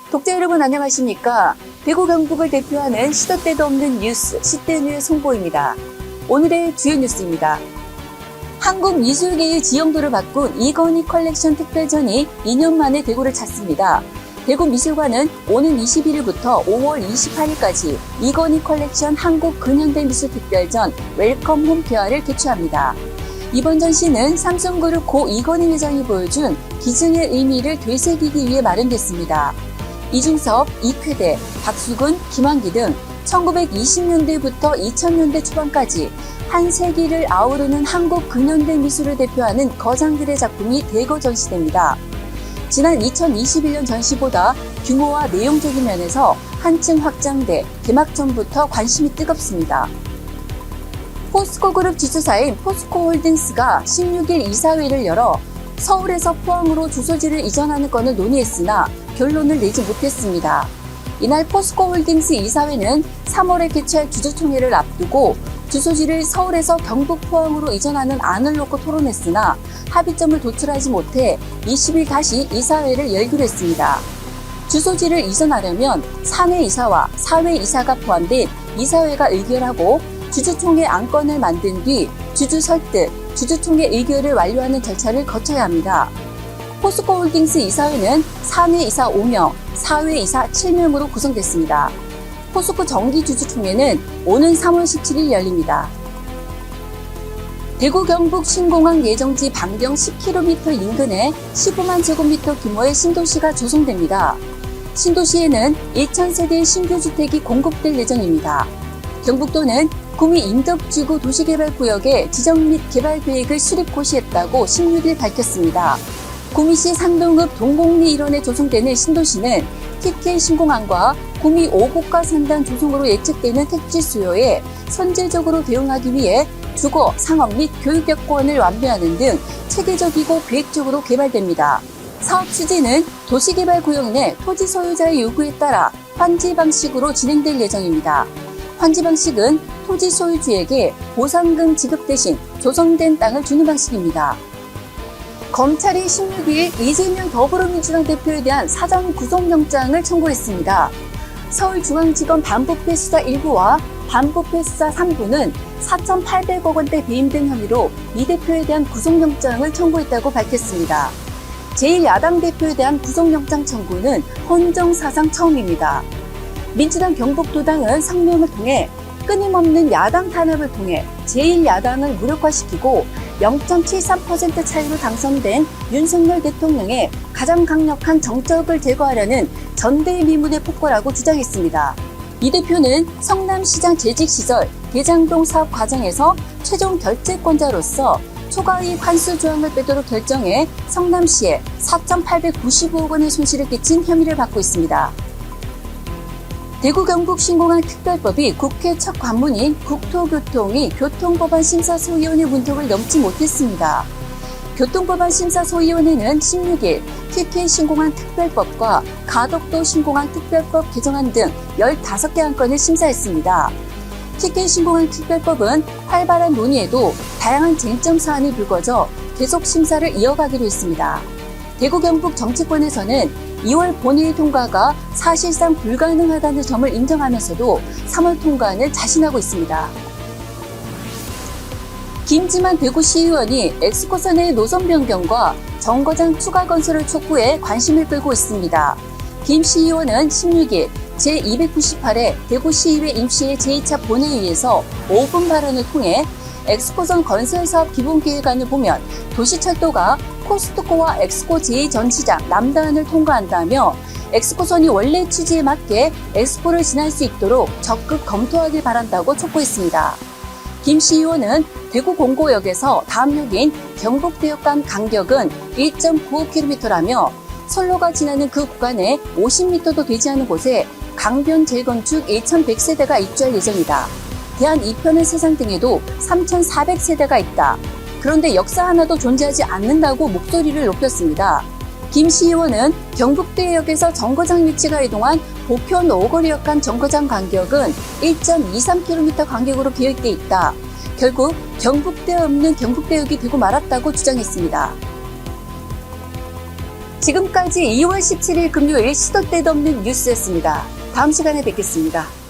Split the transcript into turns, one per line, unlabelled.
독자 여러분 안녕하십니까? 대구 경북을 대표하는 시도 때도 없는 뉴스 시대뉴스 홍보입니다. 오늘의 주요 뉴스입니다. 한국 미술계의 지형도를 바꾼 이건희 컬렉션 특별전이 2년 만에 대구를 찾습니다. 대구미술관은 오는 21일부터 5월 28일까지 이건희 컬렉션 한국 근현대 미술 특별전 웰컴 홈 페어를 개최합니다. 이번 전시는 삼성그룹 고 이건희 회장이 보여준 기증의 의미를 되새기기 위해 마련됐습니다. 이중섭, 이쾌대, 박수근, 김환기 등 1920년대부터 2000년대 초반까지 한 세기를 아우르는 한국 근현대 미술을 대표하는 거장들의 작품이 대거 전시됩니다. 지난 2021년 전시보다 규모와 내용적인 면에서 한층 확장돼 개막 전부터 관심이 뜨겁습니다. 포스코그룹 지주사인 포스코홀딩스가 16일 이사회를 열어 서울에서 포항으로 주소지를 이전하는 건을 논의했으나 결론을 내지 못했습니다. 이날 포스코홀딩스 이사회는 3월에 개최할 주주총회를 앞두고 주소지를 서울에서 경북 포항으로 이전하는 안을 놓고 토론했으나 합의점을 도출하지 못해 20일 다시 이사회를 열기로 했습니다. 주소지를 이전하려면 사내이사와 사회이사가 포함된 이사회가 의결하고 주주총회 안건을 만든 뒤 주주 설득, 주주총회 의결을 완료하는 절차를 거쳐야 합니다. 포스코홀딩스 이사회는 사내이사 5명, 사회이사 7명으로 구성됐습니다. 포스코 정기주주총회는 오는 3월 17일 열립니다. 대구 경북 신공항 예정지 반경 10km 인근에 15만 제곱미터 규모의 신도시가 조성됩니다. 신도시에는 1,000세대의 신규 주택이 공급될 예정입니다. 경북도는 구미 인접지구 도시개발구역의 지정 및 개발 계획을 수립 고시했다고 16일 밝혔습니다. 구미시 상동읍 동곡리 일원에 조성되는 신도시는 TK 신공항과 구미 5고가 산단 조성으로 예측되는 택지 수요에 선제적으로 대응하기 위해 주거, 상업 및 교육 여건을 완비하는 등 체계적이고 계획적으로 개발됩니다. 사업 추진은 도시개발구역 내 토지 소유자의 요구에 따라 환지 방식으로 진행될 예정입니다. 환지 방식은 토지 소유주에게 보상금 지급 대신 조성된 땅을 주는 방식입니다. 검찰이 16일 이재명 더불어민주당 대표에 대한 사전 구속영장을 청구했습니다. 서울중앙지검 반부패 수사 1부와 반부패 수사 3부는 4,800억 원대 배임 등 혐의로 이 대표에 대한 구속영장을 청구했다고 밝혔습니다. 제1야당 대표에 대한 구속영장 청구는 헌정사상 처음입니다. 민주당 경북도당은 성명을 통해 끊임없는 야당 탄압을 통해 제1야당을 무력화시키고 0.73% 차이로 당선된 윤석열 대통령의 가장 강력한 정적을 제거하려는 전대미문의 폭거라고 주장했습니다. 이 대표는 성남시장 재직 시절 대장동 사업 과정에서 최종 결재권자로서 초과이익 환수 조항을 빼도록 결정해 성남시에 4,895억 원의 손실을 끼친 혐의를 받고 있습니다. 대구 경북 신공항 특별법이 국회 첫 관문인 국토교통위 교통법안 심사소위원회 문턱을 넘지 못했습니다. 교통법안 심사소위원회는 16일 TK 신공항 특별법과 가덕도 신공항 특별법 개정안 등 15개 안건을 심사했습니다. TK 신공항 특별법은 활발한 논의에도 다양한 쟁점 사안이 불거져 계속 심사를 이어가기로 했습니다. 대구 경북 정치권에서는 2월 본회의 통과가 사실상 불가능하다는 점을 인정하면서도 3월 통과안을 자신하고 있습니다. 김지만 대구시의원이 엑스코사 내 노선 변경과 정거장 추가 건설을 촉구해 관심을 끌고 있습니다. 김 시의원은 16일 제298회 대구시의회 임시회 제2차 본회의에서 5분 발언을 통해 엑스코선 건설사업 기본계획안을 보면 도시철도가 코스트코와 엑스코 제2전시장 남다안을 통과한다며 엑스코선이 원래 취지에 맞게 엑스포를 지날 수 있도록 적극 검토하길 바란다고 촉구했습니다. 김 시의원은 대구 공고역에서 다음역인 경북대역 간 간격은 1.95km라며 선로가 지나는 그 구간에 50m도 되지 않은 곳에 강변 재건축 1,100세대가 입주할 예정이다. 대한 2편의 세상 등에도 3,400세대가 있다. 그런데 역사 하나도 존재하지 않는다고 목소리를 높였습니다. 김 시의원은 경북대역에서 정거장 위치가 이동한 보편 오거리역 간 정거장 간격은 1.23km 간격으로 계획돼 있다. 결국 경북대 없는 경북대역이 되고 말았다고 주장했습니다. 지금까지 2월 17일 금요일 시도 때도 없는 뉴스였습니다. 다음 시간에 뵙겠습니다.